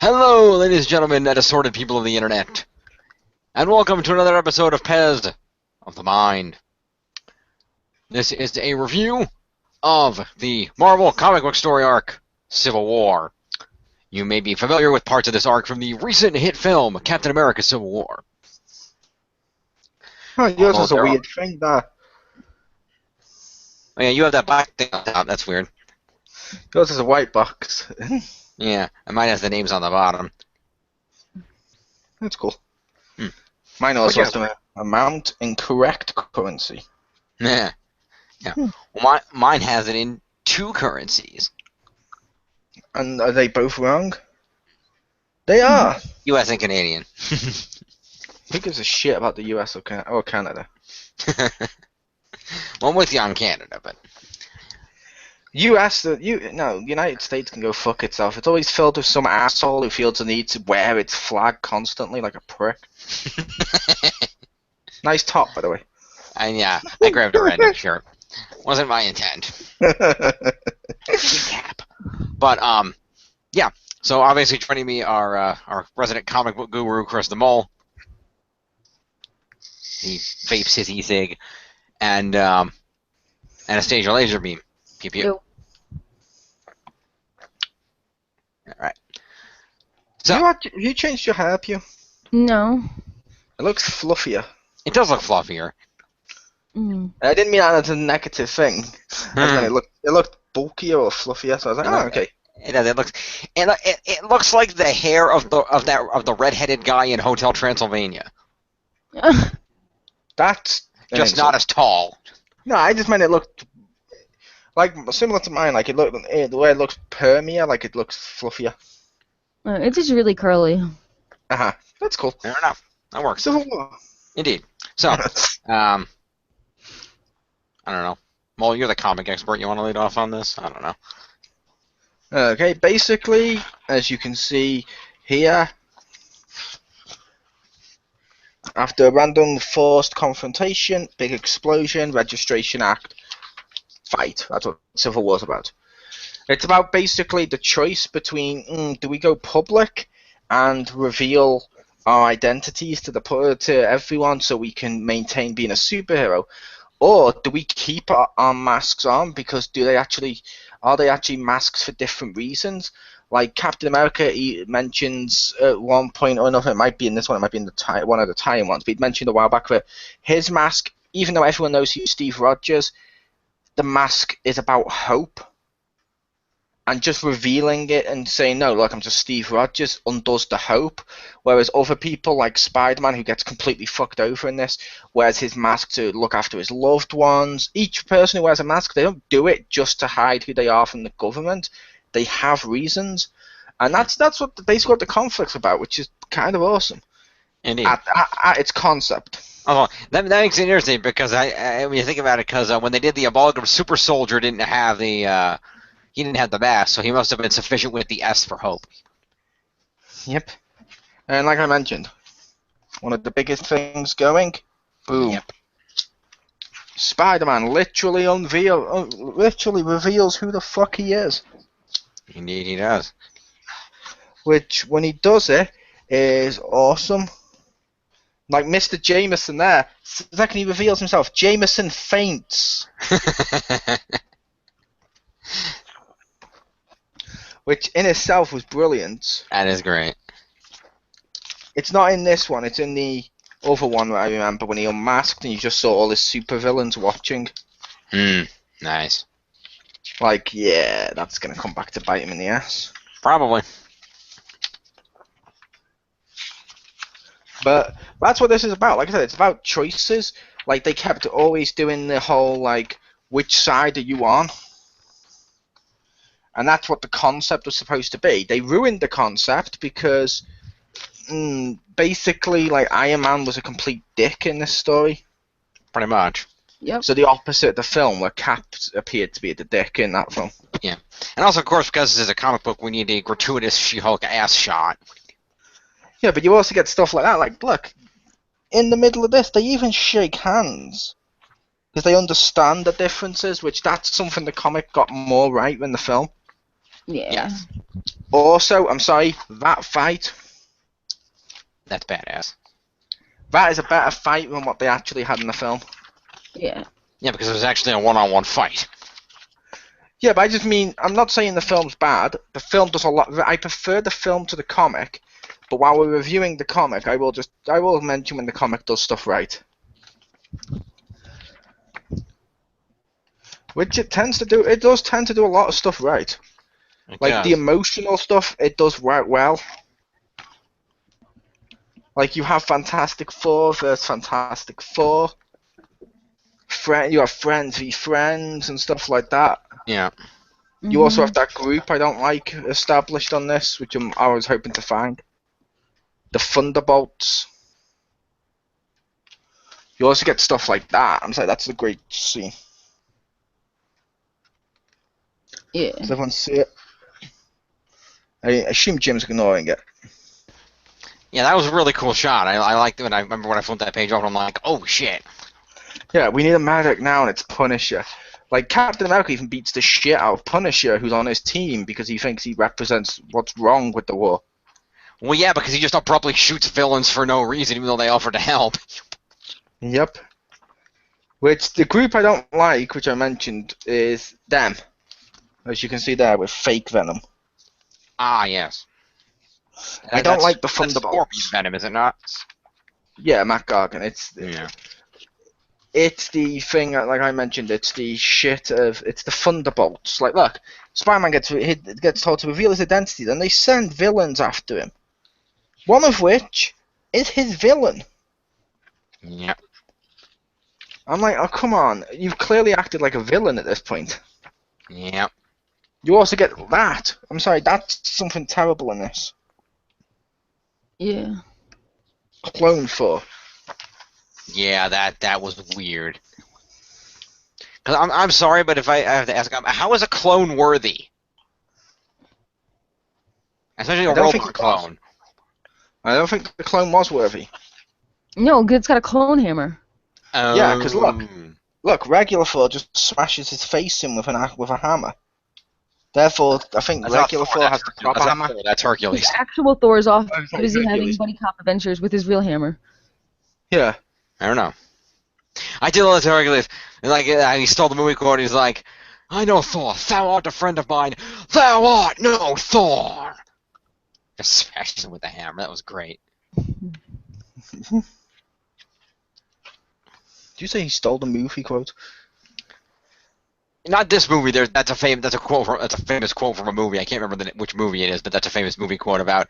Hello, ladies and gentlemen, and assorted people of the internet, and welcome to another episode of Pez of the Mind. This is a review of the Marvel comic book story arc, Civil War. You may be familiar with parts of this arc from the recent hit film, Captain America Civil War. Oh, yours is a weird thing, that. Oh yeah, you have that black thing on top, that's weird. Yours is a white box. Yeah, and mine has the names on the bottom. That's cool. Mine also has Okay. to amount in correct currency. Yeah. Well, mine has it in two currencies. And are they both wrong? They are! US and Canadian. Who gives a shit about the US or Canada? Well, I'm with you on Canada, but... United States can go fuck itself. It's always filled with some asshole who feels the need to wear its flag constantly like a prick. Nice top, by the way. And yeah, I grabbed a random shirt. Wasn't my intent. Cap. But yeah. So obviously joining me are our resident comic book guru, Chriz the Mole. He vapes his e-cig, and Anastasia Lazerbeam. Pew pew. Yo. All right. So Have you changed your hair, Pew? No. It looks fluffier. it does look fluffier. I didn't mean that as a negative thing. It looked bulkier or fluffier, so I was like, oh, okay. It looks like the hair of the redheaded guy in Hotel Transylvania. That's Just not as tall. No, I just meant it looked like similar to mine. Like the way it looks permier, like it looks fluffier. It's just really curly. That's cool. Fair enough. That works. Civil War. Indeed. So, I don't know. Mole, you're the comic expert. You want to lead off on this? I don't know. Okay, basically, as you can see here, after a random forced confrontation, big explosion, registration act, fight. That's what Civil War's about. It's about basically the choice between do we go public and reveal our identities to everyone so we can maintain being a superhero, or do we keep our masks on because are they actually masks for different reasons? Like Captain America, he mentions at one point or another, it might be in this one, it might be in one of the tie-in ones, but he mentioned a while back that his mask, even though everyone knows he's Steve Rogers, the mask is about hope. And just revealing it and saying, no, look, I'm just Steve Rogers, undoes the hope. Whereas other people, like Spider-Man, who gets completely fucked over in this, wears his mask to look after his loved ones. Each person who wears a mask, they don't do it just to hide who they are from the government. They have reasons. And that's basically what the conflict's about, which is kind of awesome. Indeed. At its concept. Oh, that makes it interesting because when you think about it, because when they did the amalgam, Super Soldier didn't have the mask, so he must have been sufficient with the S for hope. Yep. And like I mentioned, one of the biggest things going, boom. Yep. Spider-Man literally reveals who the fuck he is. Indeed, he does. Which, when he does it, is awesome. Like Mr. Jameson there, the second he reveals himself, Jameson faints. Which in itself was brilliant. That is great. It's not in this one, it's in the other one that I remember when he unmasked and you just saw all his supervillains watching. Nice. Like, yeah, that's going to come back to bite him in the ass. Probably. But that's what this is about. Like I said, it's about choices. Like, they kept always doing the whole, like, which side are you on? And that's what the concept was supposed to be. They ruined the concept because basically, like, Iron Man was a complete dick in this story. Pretty much. Yep. So the opposite of the film, where Cap appeared to be the dick in that film. Yeah. And also, of course, because this is a comic book, we need a gratuitous She-Hulk ass shot. Yeah, but you also get stuff like that. Like, look, in the middle of this, they even shake hands. Because they understand the differences, which that's something the comic got more right than the film. Yeah. Yes. Also, I'm sorry, that fight, That's badass. that is a better fight than what they actually had in the film. Yeah. Yeah, because it was actually a one-on-one fight. Yeah, but I just mean, I'm not saying the film's bad. The film does a lot. I prefer the film to the comic, but while we're reviewing the comic, I will mention when the comic does stuff right. Which it tends to do. It does tend to do a lot of stuff right. It Like the does. emotional stuff, it does right well. Like you have Fantastic Four versus Fantastic Four. You have friends v friends and stuff like that. Yeah. You also have that group I don't like established on this, which I was hoping to find. The Thunderbolts. You also get stuff like that. I'm sorry, that's a great scene. Yeah. Does everyone see it? I assume Jim's ignoring it. Yeah, that was a really cool shot. I liked it. And I remember when I flipped that page over, I'm like, oh shit. Yeah, we need a medic now, and it's Punisher. Like, Captain America even beats the shit out of Punisher, who's on his team, because he thinks he represents what's wrong with the war. Well, yeah, because he just abruptly shoots villains for no reason, even though they offered to help. Yep. Which, the group I don't like, which I mentioned, is them. As you can see there, with fake Venom. Ah, yes. I don't like the That's Thunderbolts. Scorpion's Venom, is it not? Yeah, Matt Gargan. Yeah. It's the thing, like I mentioned, it's the shit of, it's the Thunderbolts. Like, look, Spider-Man gets told to reveal his identity, then they send villains after him. One of which is his villain. Yeah. I'm like, oh, come on. You've clearly acted like a villain at this point. Yeah. You also get that. I'm sorry, that's something terrible in this. Yeah. Clone for. Yeah, that was weird. Cause I'm sorry, but if I have to ask, how is a clone worthy? Especially a robot clone. I don't think the clone was worthy. No, it's got a clone hammer. Yeah, because look, regular Thor just smashes his face in with a hammer. Therefore, I think regular Thor has the proper hammer. That's Hercules. The actual Thor's off sorry, busy having Hercules. buddy cop adventures with his real hammer. Yeah. I don't know. I did love Hercules. Like he stole the movie quote. He's like, "I know Thor. Thou art a friend of mine. Thou art no Thor." Just smashed him with the hammer. That was great. Did you say he stole the movie quote? Not this movie. That's a famous quote from a movie. I can't remember which movie it is, but that's a famous movie quote about.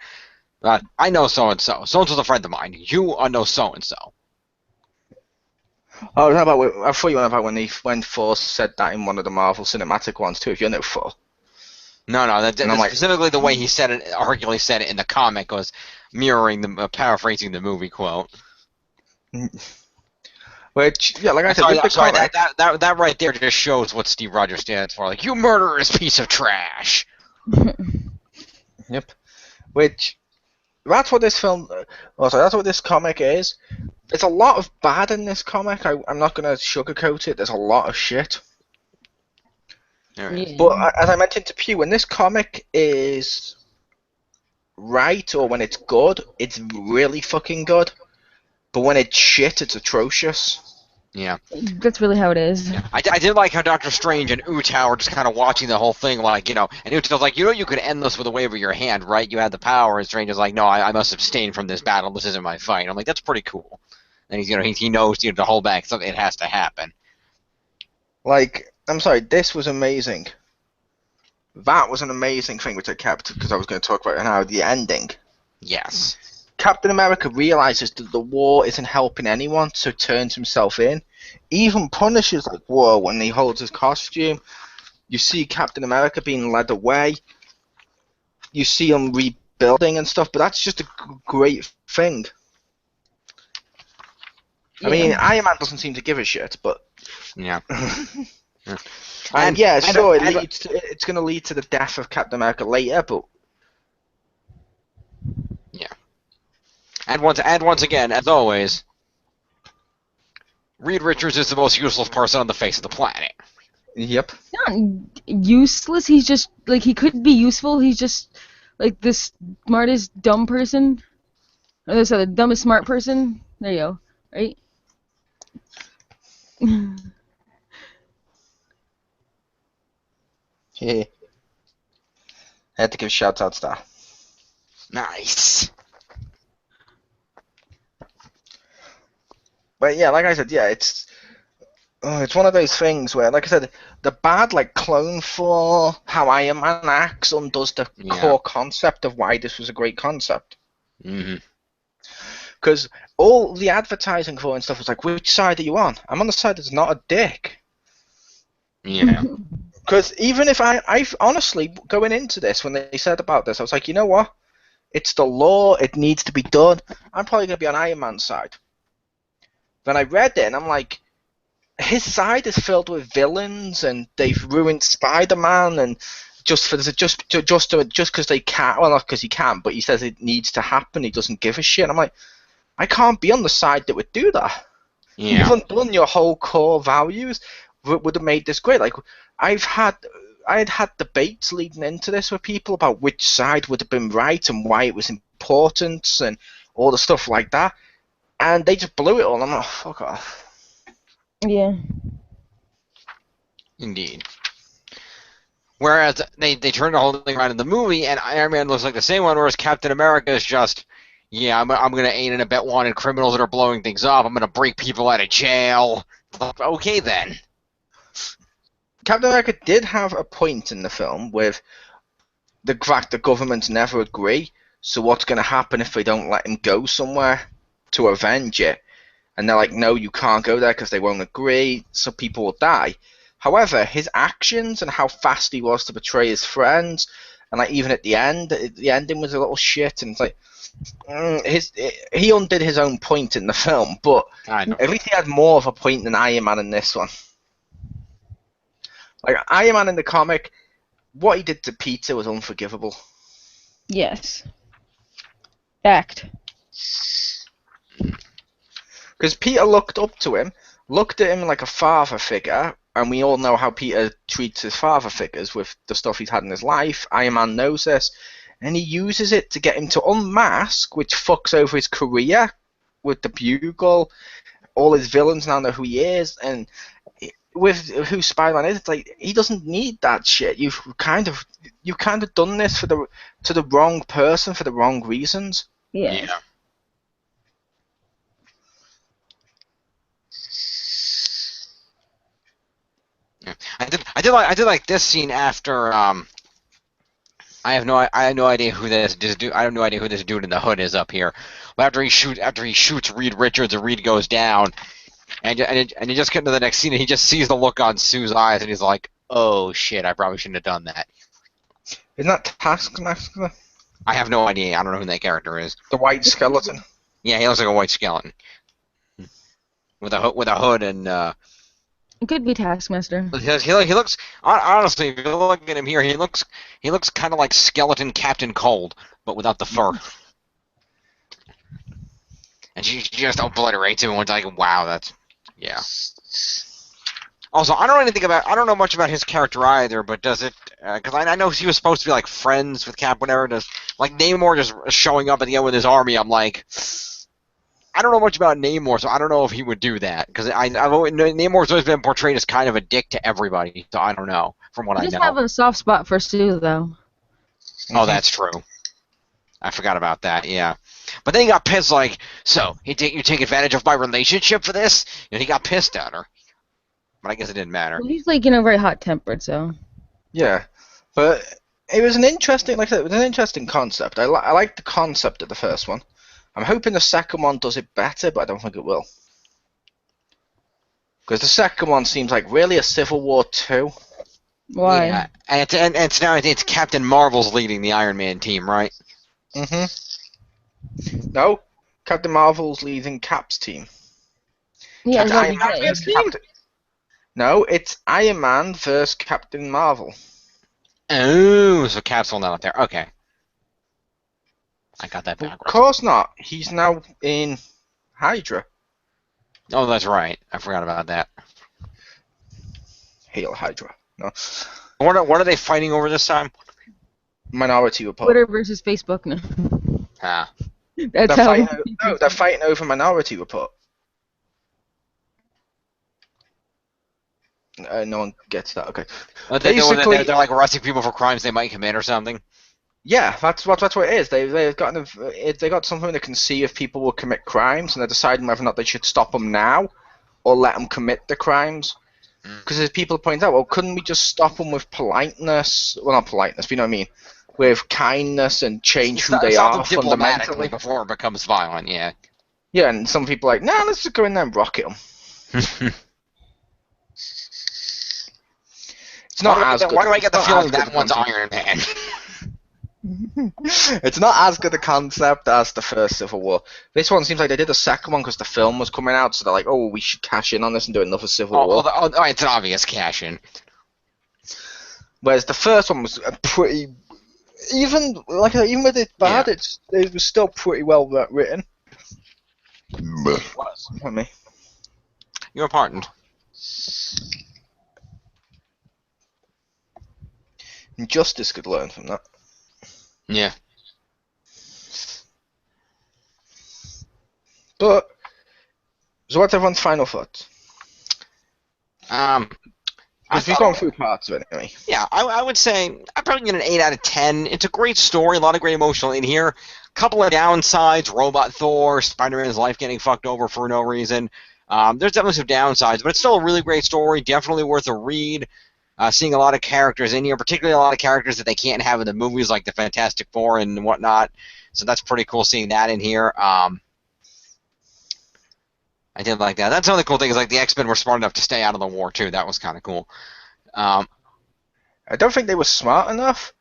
I know so and so. So and so's a friend of mine. You are no so and so. Oh, how about I thought you went about when Thor said that in one of the Marvel Cinematic ones too. If you're no Thor. No, that's like, specifically the way he said it. Hercules said it in the comic was mirroring paraphrasing the movie quote. Which, yeah, like I said, sorry, that right there just shows what Steve Rogers stands for. Like, you murderous piece of trash. Yep. Which, that's what this film. Also, that's what this comic is. There's a lot of bad in this comic. I'm not gonna sugarcoat it. There's a lot of shit. Right. But as I mentioned to Pew, when this comic is right or when it's good, it's really fucking good. But when it's shit, it's atrocious. Yeah. That's really how it is. I did like how Doctor Strange and Utah were just kind of watching the whole thing, like, and Utah's like, you could end this with a wave of your hand, right? You had the power, and Strange is like, no, I must abstain from this battle. This isn't my fight. I'm like, that's pretty cool. And he knows, to hold back something. It has to happen. Like, I'm sorry, this was amazing. That was an amazing thing which I kept because I was going to talk about it now. The ending. Yes. Captain America realizes that the war isn't helping anyone, so turns himself in. Even Punisher's like, whoa, when he holds his costume. You see Captain America being led away. You see him rebuilding and stuff, but that's just a great thing. Yeah. I mean, Iron Man doesn't seem to give a shit, but... Yeah. And yeah, sure, it's going to lead to the death of Captain America later, but... Yeah. And once again, as always, Reed Richards is the most useless person on the face of the planet. Yep. Not useless. He's just like he could be useful. He's just Like the smartest dumb person. Or sorry, the dumbest smart person. There you go. Right? Yeah. I had to give shout outs there. Nice. But yeah, like I said, yeah, it's one of those things where, like I said, the bad like clone for how Iron Man acts undoes the core concept of why this was a great concept. Mm-hmm. Because all the advertising for it and stuff was like, which side are you on? I'm on the side that's not a dick. Yeah. Because even if I honestly, going into this, when they said about this, I was like, you know what? It's the law. It needs to be done. I'm probably going to be on Iron Man's side. Then I read it, and I'm like, his side is filled with villains, and they've ruined Spider-Man, and just because they can't. Well, not because he can't, but he says it needs to happen. He doesn't give a shit. And I'm like, I can't be on the side that would do that. Yeah. You've undone your whole core values. Would have made this great. Like I had had debates leading into this with people about which side would have been right and why it was important and all the stuff like that, and they just blew it all. I'm like, oh, fuck off. Yeah. Indeed. Whereas they turned the whole thing around in the movie, and Iron Man looks like the same one, whereas Captain America is just, yeah, I'm going to aid and abet wanted criminals that are blowing things up. I'm going to break people out of jail. Okay, then. Captain America did have a point in the film with the fact that governments never agree. So what's going to happen if they don't let him go somewhere to avenge it? And they're like, no, you can't go there because they won't agree, so people will die. However, his actions and how fast he was to betray his friends, and like even at the end, the ending was a little shit, and it's like he undid his own point in the film, but at least he had more of a point than Iron Man in this one. Like Iron Man in the comic, what he did to Peter was unforgivable. Yes. Fact. Because Peter looked up to him, looked at him like a father figure, and we all know how Peter treats his father figures with the stuff he's had in his life. Iron Man knows this, and he uses it to get him to unmask, which fucks over his career with the Bugle. All his villains now know who he is, and with who Spider-Man is, it's like he doesn't need that shit. You've kind of done this to the wrong person for the wrong reasons. Yeah. I did like this scene after I have no idea who this dude. I have no idea who this dude in the hood is up here. But after he shoots Reed Richards, and Reed goes down, and you just get to the next scene, and he just sees the look on Sue's eyes, and he's like, "Oh shit, I probably shouldn't have done that." Isn't that Taskmaster? I have no idea. I don't know who that character is. The white skeleton. Yeah, he looks like a white skeleton with a hood and. It could be Taskmaster. He looks, honestly, if you look at him here, he looks kind of like skeleton Captain Cold, but without the fur. And she just obliterates him, and it's like, wow, that's, yeah. Also, I don't know much about his character either, but does it, because I know he was supposed to be like friends with Cap, whatever, does, like Namor just showing up at the end with his army, I'm like, I don't know much about Namor, so I don't know if he would do that, because Namor's always been portrayed as kind of a dick to everybody, so I don't know, from what I know. He does have a soft spot for Sue, though. Oh, that's true. I forgot about that, yeah. But then he got pissed, like, so, you take advantage of my relationship for this? And he got pissed at her. But I guess it didn't matter. Well, he's, like, very hot-tempered, so... Yeah, but it was an interesting, like I said, it was an interesting concept. I like the concept of the first one. I'm hoping the second one does it better, but I don't think it will. Because the second one seems like really a Civil War 2. Why? Yeah, and it's now it's Captain Marvel's leading the Iron Man team, right? No, Captain Marvel's leading Cap's team. Yeah, Iron Man versus Captain... No, it's Iron Man versus Captain Marvel. Oh, so Cap's not up there. Okay. I got that backwards. Of course not. He's now in Hydra. Oh, that's right. I forgot about that. Hail Hydra. No. What are they fighting over this time? Minority Report. Twitter versus Facebook. No, Ah. that's They're how. fighting, no, they're fighting over Minority Report. No one gets that. Okay. They're like arresting people for crimes they might commit or something. Yeah, that's what it is. They've got something that can see if people will commit crimes, and they're deciding whether or not they should stop them now or let them commit the crimes. Because as people point out, well, couldn't we just stop them with politeness? Well, not politeness, but you know what I mean, with kindness and change who they Stop are them diplomatically fundamentally. before it becomes violent. Yeah. Yeah, and some people are like, nah, let's just go in there and rocket them. It's not as good. Why do I get the it's not feeling as good that one's concept. Iron Man? It's not as good a concept as the first Civil War. This one seems like they did the second one because the film was coming out, so they're like, oh, we should cash in on this and do another Civil War. It's an obvious cash in. Whereas the first one was a pretty, even with it bad, it was still pretty well written. Pardon me. You're pardoned. Justice could learn from that. Yeah. But so what's everyone's final thoughts? We've gone through parts of it anyway. Yeah, I would say I'm probably get an 8 out of 10. It's a great story, a lot of great emotional in here. Couple of downsides: Robot Thor, Spider-Man's life getting fucked over for no reason. There's definitely some downsides, but it's still a really great story. Definitely worth a read. Seeing a lot of characters in here, particularly a lot of characters that they can't have in the movies, like the Fantastic Four and whatnot. So that's pretty cool seeing that in here. I did like that. That's another cool thing is like the X-Men were smart enough to stay out of the war too. That was kind of cool. I don't think they were smart enough.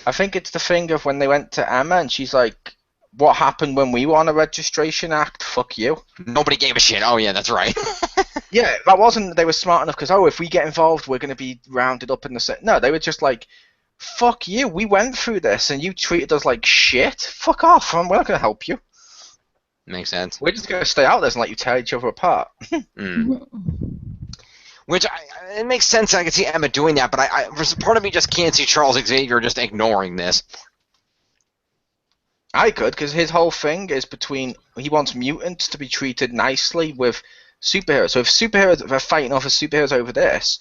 I think it's the thing of when they went to Emma and she's like, what happened when we were on a registration act? Fuck you. Nobody gave a shit. Oh yeah, that's right. Yeah, that wasn't. They were smart enough because if we get involved, we're going to be rounded up in the. No, they were just like, fuck you. We went through this and you treated us like shit. Fuck off. We're not going to help you. Makes sense. We're just going to stay out there and let you tear each other apart. Which it makes sense. I can see Emma doing that, but part of me just can't see Charles Xavier just ignoring this. I could, because his whole thing is he wants mutants to be treated nicely with superheroes. So if they're fighting off as superheroes over this,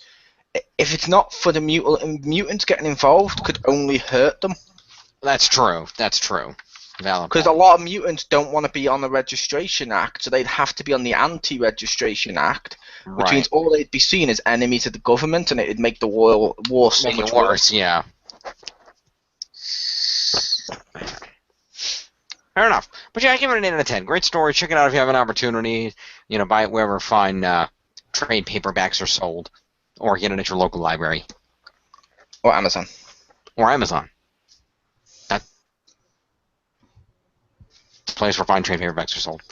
if it's not for the mutants getting involved, could only hurt them. That's true. That's true. Because a lot of mutants don't want to be on the Registration Act, so they'd have to be on the Anti-Registration Act, which means all they'd be seen as enemies of the government, and it'd make the war so much worse. Yeah. Fair enough. But yeah, I give it an 8 out of 10. Great story. Check it out if you have an opportunity. Buy it wherever fine trade paperbacks are sold. Or get it at your local library. Or Amazon. That's the place where fine trade paperbacks are sold.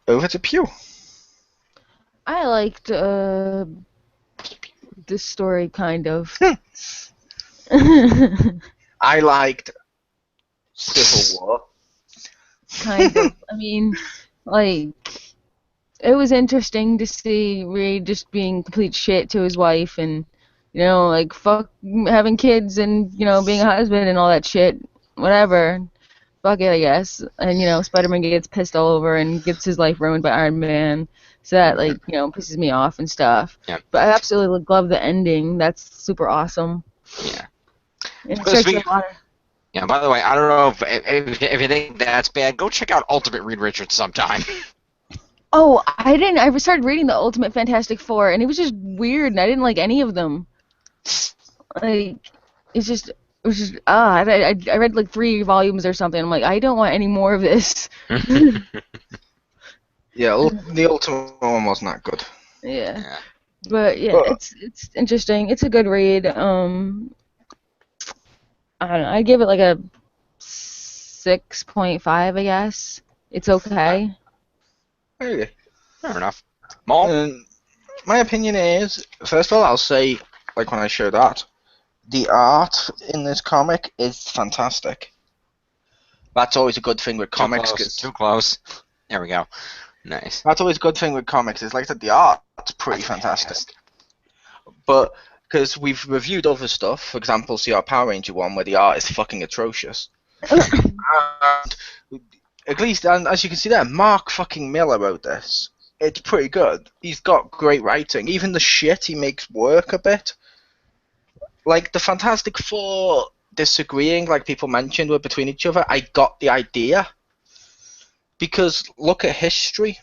Over to Pew. I liked this story, kind of. I liked Civil War. Kind of. I mean, like, it was interesting to see Reed just being complete shit to his wife and, fuck having kids and, being a husband and all that shit. Whatever. Fuck it, I guess. And, Spider-Man gets pissed all over and gets his life ruined by Iron Man. So that, pisses me off and stuff. Yeah. But I absolutely love the ending. That's super awesome. Yeah. And it starts with a lot of... Yeah, by the way, I don't know if you think that's bad, go check out Ultimate Reed Richards sometime. Oh, I didn't. I started reading the Ultimate Fantastic Four, and it was just weird, and I didn't like any of them. Like, it was just I read like 3 volumes or something. I'm like, I don't want any more of this. Yeah, the Ultimate one wasn't that good. Yeah. But yeah, it's interesting. It's a good read. I don't know. I give it like a 6.5, I guess. It's okay. Really? Fair enough. Mole? My opinion is, first of all, I'll say, like when I show that, the art in this comic is fantastic. That's always a good thing with comics. Too close. There we go. Nice. That's always a good thing with comics. Is like I said, the art's pretty fantastic. But because we've reviewed other stuff. For example, see our Power Ranger one where the art is fucking atrocious. And at least, and as you can see there, Mark fucking Miller wrote this. It's pretty good. He's got great writing. Even the shit he makes work a bit. Like the Fantastic Four disagreeing, like people mentioned, were between each other. I got the idea. Because look at history.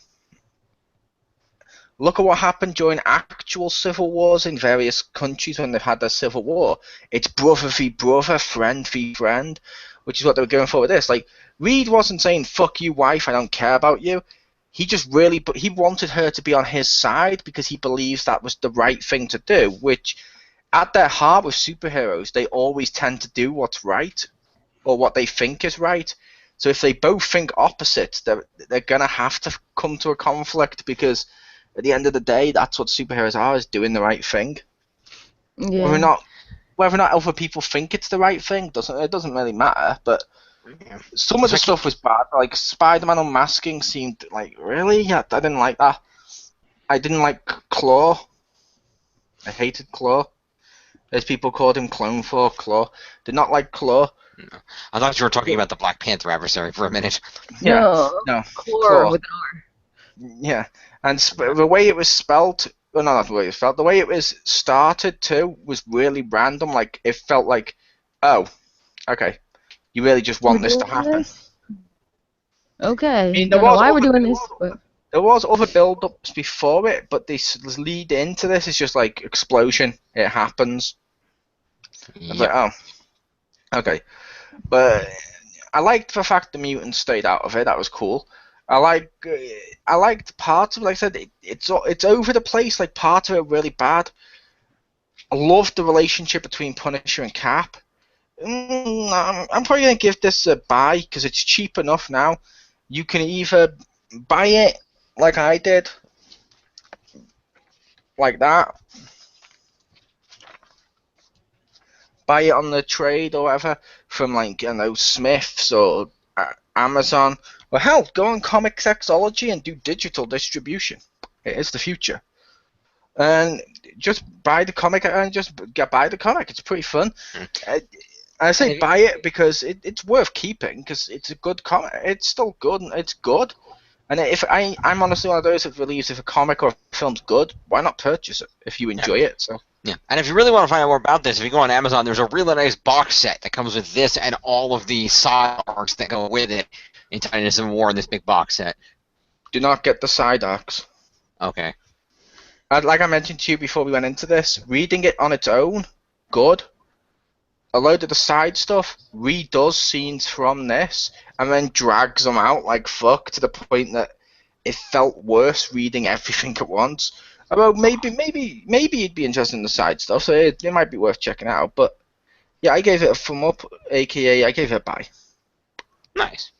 Look at what happened during actual civil wars in various countries when they've had their civil war. It's brother v brother, friend v friend, which is what they were going for with this. Like, Reed wasn't saying, fuck you, wife, I don't care about you. He just really, but he wanted her to be on his side because he believes that was the right thing to do, which at their heart with superheroes, they always tend to do what's right or what they think is right. So if they both think opposites, they're going to have to come to a conflict because at the end of the day, that's what superheroes are, is doing the right thing. Yeah. Whether or not other people think it's the right thing, doesn't really matter, but some of the stuff was bad. Like Spider-Man unmasking seemed like, really? Yeah, I didn't like that. I didn't like Claw. I hated Claw. As people called him Clone for Claw. Did not like Claw. No. I thought you were talking about the Black Panther adversary for a minute. Yeah, no. Claw with an R. Yeah, and the way it was spelt, well, no, not the way it was spelt, the way it was started too was really random. Like, it felt like, oh, okay, you really just want this to happen. Okay. I mean, Don't know why we're doing this. But... There was other build-ups before it, but this lead into this is just like explosion. It happens. I was like, oh, okay. But I liked the fact the mutants stayed out of it. That was cool. I liked parts of it. Like I said, it's over the place. Like, part of it really bad. I loved the relationship between Punisher and Cap. I'm probably gonna give this a buy because it's cheap enough now. You can either buy it like I did, like that. Buy it on the trade or whatever from, like, I know, Smiths or Amazon, or hell, go on Comixology and do digital distribution. It is the future. And just buy the comic and just buy the comic. It's pretty fun. I say buy it because it's worth keeping because it's a good comic. It's still good and it's good. And if I'm honestly one of those that believes if a comic or a film's good, why not purchase it if you enjoy it? So. Yeah, and if you really want to find out more about this, if you go on Amazon, there's a really nice box set that comes with this and all of the side arcs that go with it in Titans of War in this big box set. Do not get the side arcs. Okay. Like I mentioned to you before we went into this, reading it on its own, good. A load of the side stuff redoes scenes from this and then drags them out like fuck to the point that it felt worse reading everything at once. Although maybe you'd be interested in the side stuff, so it might be worth checking out. But yeah, I gave it a thumb up, aka I gave it a buy. Nice.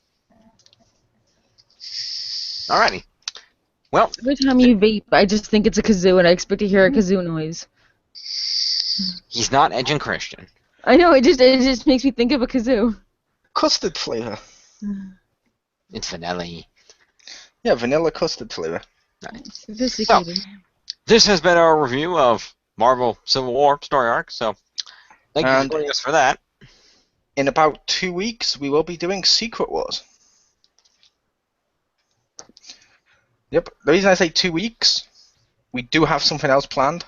Alrighty. Well, every time you vape, I just think it's a kazoo, and I expect to hear a kazoo noise. he's not Edge and Christian. I know, it just makes me think of a kazoo. Custard flavor. It's vanilla. Yeah, vanilla custard flavor. Nice. Sophisticated. So, this has been our review of Marvel Civil War story arc, so thank you for joining us for that. In about 2 weeks, we will be doing Secret Wars. Yep. The reason I say 2 weeks, we do have something else planned.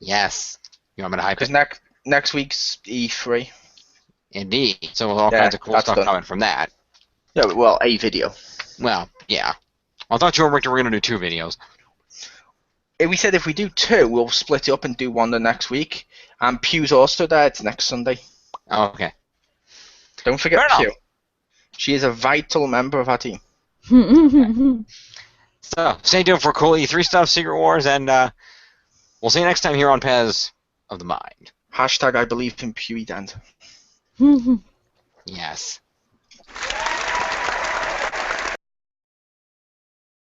Yes. You want me to hype it? Because next week's E3. Indeed. So all kinds of cool stuff coming from that. Yeah, well, a video. Well, yeah. I thought you were going to do 2 videos. We said if we do 2, we'll split it up and do one the next week. And Pew's also there. It's next Sunday. Oh, okay. Don't forget Pew. She is a vital member of our team. So, stay tuned for cool E3 stuff, Secret Wars, and we'll see you next time here on Pez of the Mind. # I believe in Pewydent. Yes.